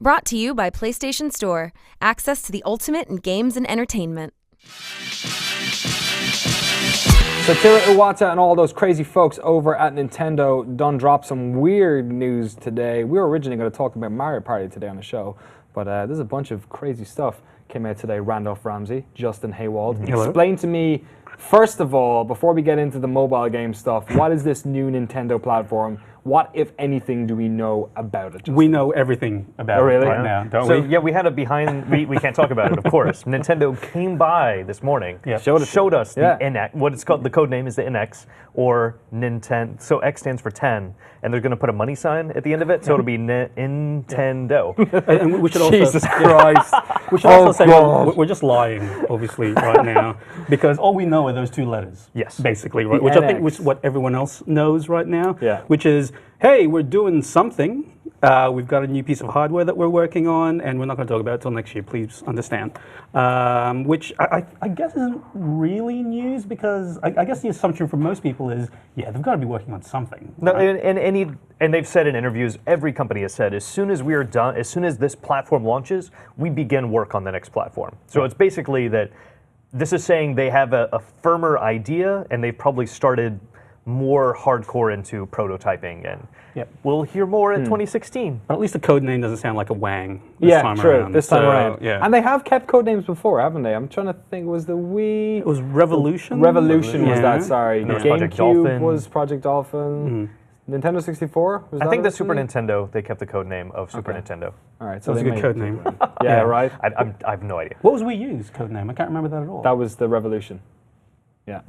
Brought to you by PlayStation Store. Access to the ultimate in games and entertainment. Satoru Iwata and all those crazy folks over at Nintendo done dropped some weird news today. We were originally going to talk about Mario Party today on the show, but there's a bunch of crazy stuff came out today. Randolph Ramsey, Justin Haywald. Hello. Explain to me, first of all, before we get into the mobile game stuff, what is this new Nintendo platform? What, if anything, do we know about it? We know everything about it right now, don't we? Yeah, we had a behind. We can't talk about it, of course. Nintendo came by this morning, showed us the NX. What it's called, the code name is the NX, or Nintendo. So X stands for 10, and they're going to put a money sign at the end of it, so it'll be Nintendo. And we should also, Jesus Christ. We should also say we're just lying, obviously, right now, because all we know are those two letters. Yes, basically, right? Which I think is what everyone else knows right now. Yeah. Which is, hey, we're doing something. We've got a new piece of hardware that we're working on, and we're not going to talk about it until next year, please understand. Which I guess isn't really news, because I guess the assumption for most people is, yeah, they've got to be working on something. No, right? and they've said in interviews, every company has said, as soon as we are done, as soon as this platform launches, we begin work on the next platform. So it's basically that this is saying they have a firmer idea, and they've probably started more hardcore into prototyping, and we'll hear more in 2016. But at least the code name doesn't sound like a Wang this time around. This time around. Yeah. And they have kept code names before, haven't they? I'm trying to think, was the Wii... It was Revolution? Revolution was that, sorry. No, Project Dolphin. Was Project Dolphin. Nintendo 64? Was I that think the originally? Super Nintendo, they kept the code name of Super Nintendo. All right, so That's a good code name. Yeah, right. I have no idea. What was Wii U's code name? I can't remember that at all. That was the Revolution. Yeah.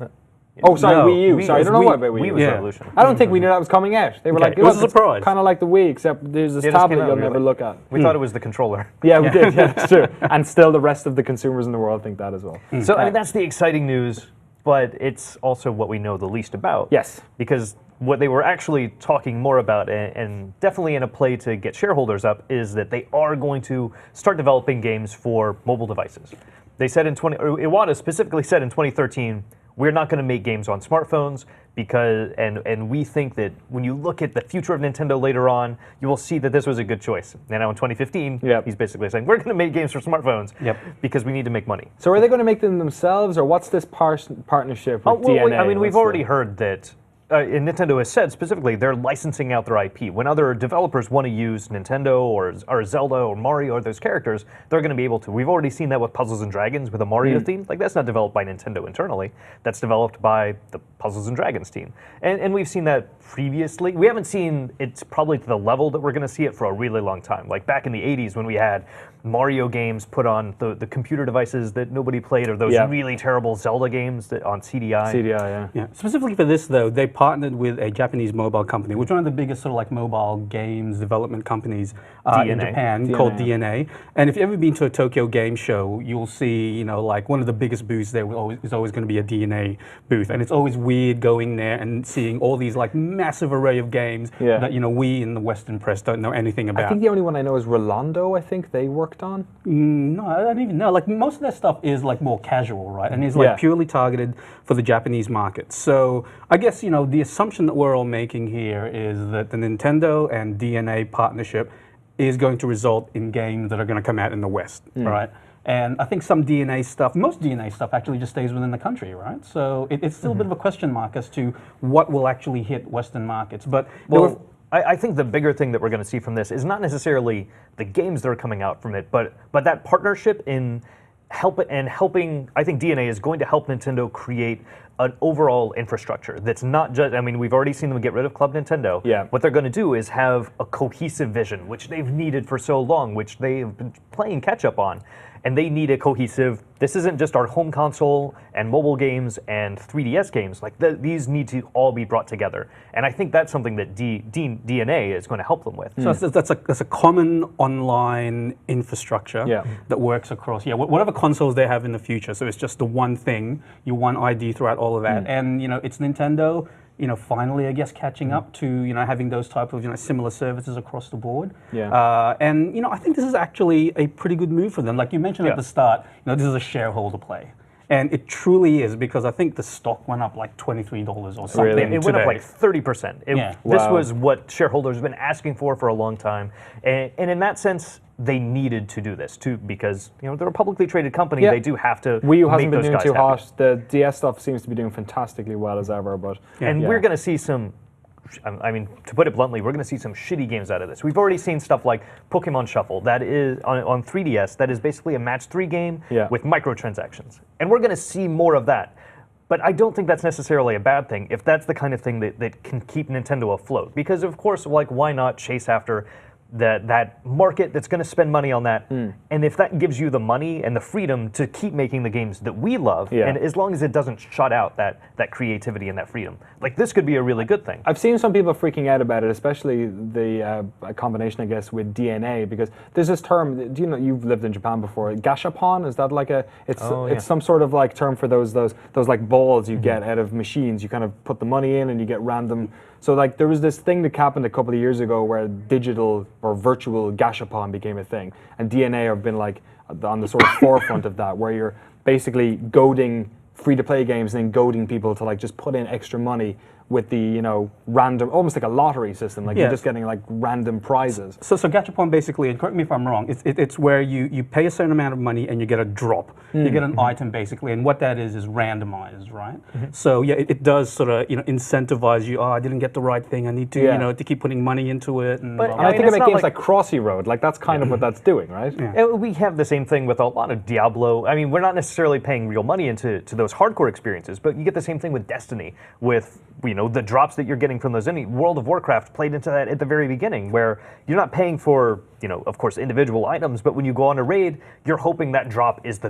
Oh, sorry, No, Wii U. Sorry, I don't know what about Wii Wii U. was Revolution. I don't think we knew that was coming out. They were like, It was a "Look, it's surprise. kind of like the Wii, except there's this It just tablet came out, you'll we were never like- look at." We thought it was the controller. Yeah, we did. Yeah, that's true. And still, the rest of the consumers in the world think that as well. So I mean, that's the exciting news, but it's also what we know the least about. Yes. Because what they were actually talking more about, and definitely in a play to get shareholders up, is that they are going to start developing games for mobile devices. They said Iwata specifically said in 2013, we're not going to make games on smartphones because, and we think that when you look at the future of Nintendo later on, you will see that this was a good choice. And now in 2015, he's basically saying, we're going to make games for smartphones because we need to make money. So are they going to make them themselves, or what's this partnership with DNA? I mean, we've What's already heard that and Nintendo has said specifically they're licensing out their IP. When other developers want to use Nintendo or Zelda or Mario or those characters, they're going to be able to. We've already seen that with Puzzles and Dragons with a Mario theme. Like, that's not developed by Nintendo internally. That's developed by the Puzzles and Dragons team. And we've seen that previously. We haven't seen it probably to the level that we're going to see it for a really long time. Like back in the 80s when we had Mario games put on the computer devices that nobody played, or those really terrible Zelda games that on CDI. CDI, Yeah. Specifically for this, though, they partnered with a Japanese mobile company, which is one of the biggest sort of like mobile games development companies in Japan, called DNA. And if you've ever been to a Tokyo Game Show, you'll see, you know, like one of the biggest booths there is always going to be a DNA booth, and it's always weird going there and seeing all these like massive array of games that, you know, we in the Western press don't know anything about. I think the only one I know is Rolando. I think they worked on. No, I don't even know. Like, most of their stuff is like more casual, right? And it's like purely targeted for the Japanese market. So I guess, you know, the assumption that we're all making here is that the Nintendo and DNA partnership is going to result in games that are going to come out in the West, right? And I think some DNA stuff, most DNA stuff actually just stays within the country, right? So it's still a bit of a question mark as to what will actually hit Western markets. But I think the bigger thing that we're going to see from this is not necessarily the games that are coming out from it, but that partnership in helping. I think DNA is going to help Nintendo create an overall infrastructure that's not just. I mean, we've already seen them get rid of Club Nintendo. Yeah. What they're going to do is have a cohesive vision, which they've needed for so long, which they've been playing catch up on. And they need a cohesive, this isn't just our home console and mobile games and 3DS games. Like, these need to all be brought together. And I think that's something that DNA is going to help them with. So that's a common online infrastructure that works across whatever consoles they have in the future. So it's just the one thing, your one ID throughout all of that. And, you know, it's Nintendo, you know, finally, I guess, catching up to, you know, having those type of, you know, similar services across the board. And, you know, I think this is actually a pretty good move for them. Like you mentioned at the start, you know, this is a shareholder play. And it truly is, because I think the stock went up like $23 or something. Really? It went up like 30%. This was what shareholders have been asking for a long time. And in that sense, they needed to do this because they're a publicly traded company. Yeah. They do have to. Wii U make hasn't been those doing guys too happy. hot. The DS stuff seems to be doing fantastically well as ever, but And we're going to see some. I mean, to put it bluntly, we're going to see some shitty games out of this. We've already seen stuff like Pokemon Shuffle, that is on 3DS, that is basically a match 3 game with microtransactions. And we're going to see more of that. But I don't think that's necessarily a bad thing if that's the kind of thing that can keep Nintendo afloat. Because of course, why not chase after that market that's going to spend money on that, and if that gives you the money and the freedom to keep making the games that we love, and as long as it doesn't shut out that creativity and that freedom, like this could be a really good thing. I've seen some people freaking out about it, especially the combination, I guess, with DNA, because there's this term. Do you know, you've lived in Japan before? Gashapon, is that like it's some sort of like term for those like balls you get out of machines. You kind of put the money in and you get random. So like there was this thing that happened a couple of years ago where digital or virtual gashapon became a thing, and DNA have been like on the sort of forefront of that, where you're basically goading free-to-play games and then goading people to like just put in extra money with the random, almost like a lottery system, like you're just getting like random prizes. So gachapon basically, and correct me if I'm wrong, it's where you pay a certain amount of money and you get a drop. You get an item basically, and what that is randomized, right? So yeah, it does sort of incentivize you. Oh, I didn't get the right thing. I need to to keep putting money into it. And But, blah, And blah, I think about not games like Crossy Road, like that's kind of what that's doing, right? And we have the same thing with a lot of Diablo. I mean, we're not necessarily paying real money into those hardcore experiences, but you get the same thing with Destiny, with the drops that you're getting from those. World of Warcraft played into that at the very beginning, where you're not paying for of course, individual items, but when you go on a raid, you're hoping that drop is the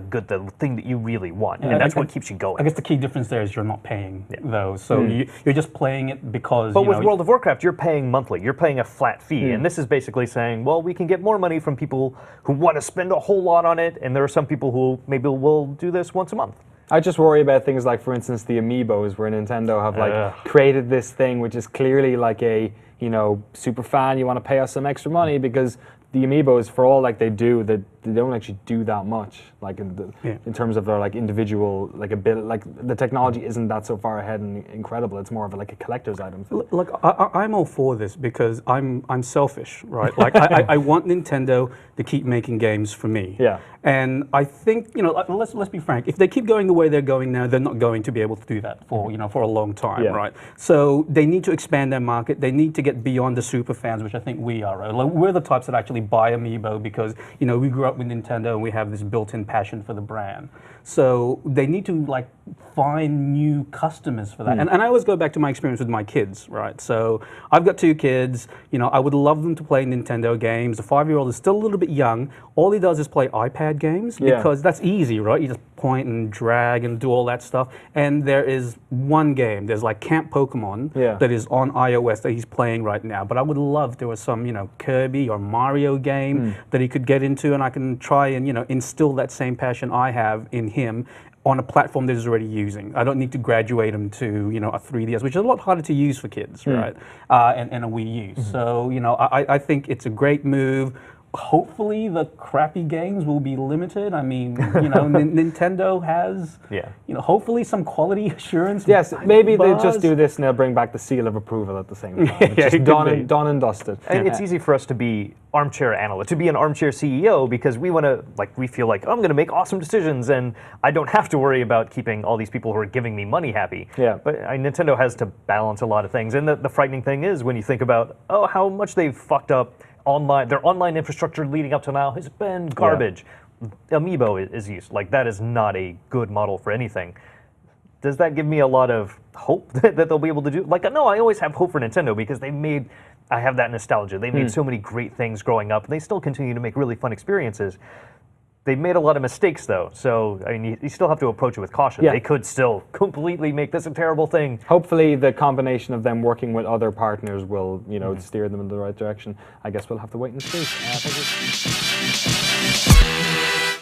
thing that you really want, and that's what keeps you going. I guess the key difference there is you're not paying those, so you're just playing it because. But with World of Warcraft, you're paying monthly. You're paying a flat fee, and this is basically saying, well, we can get more money from people who want to spend a whole lot on it, and there are some people who maybe will do this once a month. I just worry about things like, for instance, the amiibos, where Nintendo have like created this thing which is clearly like a super fan. You want to pay us some extra money because the amiibos, for all like they do, they don't actually do that much. Like in terms of their like individual like ability, like the technology isn't that so far ahead and incredible. It's more of like a collector's item. Look, I'm all for this because I'm selfish, right? Like I want Nintendo to keep making games for me. Yeah. And I think let's be frank. If they keep going the way they're going now, they're not going to be able to do that for for a long time, right? So they need to expand their market. They need to get beyond the super fans, which I think we are. Right? Like, we're the types that actually buy Amiibo because we grew up with Nintendo and we have this built-in passion for the brand. So they need to like find new customers for that. And I always go back to my experience with my kids, right? So I've got 2 kids. I would love them to play Nintendo games. The 5-year-old is still a little bit young. All he does is play iPad games because that's easy, right? You just point and drag and do all that stuff. And there is one game. There's like Camp Pokemon that is on iOS that he's playing right now. But I would love there was some Kirby or Mario game that he could get into, and I can try and instill that same passion I have in him on a platform that he's already using. I don't need to graduate him to a 3DS, which is a lot harder to use for kids, right? And a Wii U. So I think it's a great move. Hopefully the crappy games will be limited. I mean, Nintendo has, hopefully some quality assurance. Yes, maybe they just do this and they'll bring back the seal of approval at the same time. It's just done and dusted. And it's easy for us to be armchair analyst, to be an armchair CEO, because we want to, we feel like, I'm going to make awesome decisions and I don't have to worry about keeping all these people who are giving me money happy. Yeah. But Nintendo has to balance a lot of things. And the frightening thing is when you think about, how much they've fucked up their online infrastructure leading up to now has been garbage. Amiibo is used. Like, that is not a good model for anything. Does that give me a lot of hope that they'll be able to do? Like, no, I always have hope for Nintendo because I have that nostalgia. They made so many great things growing up, and they still continue to make really fun experiences. They made a lot of mistakes, though, so you still have to approach it with caution. They could still completely make this a terrible thing. Hopefully, the combination of them working with other partners will, steer them in the right direction. I guess we'll have to wait and see. Thank you.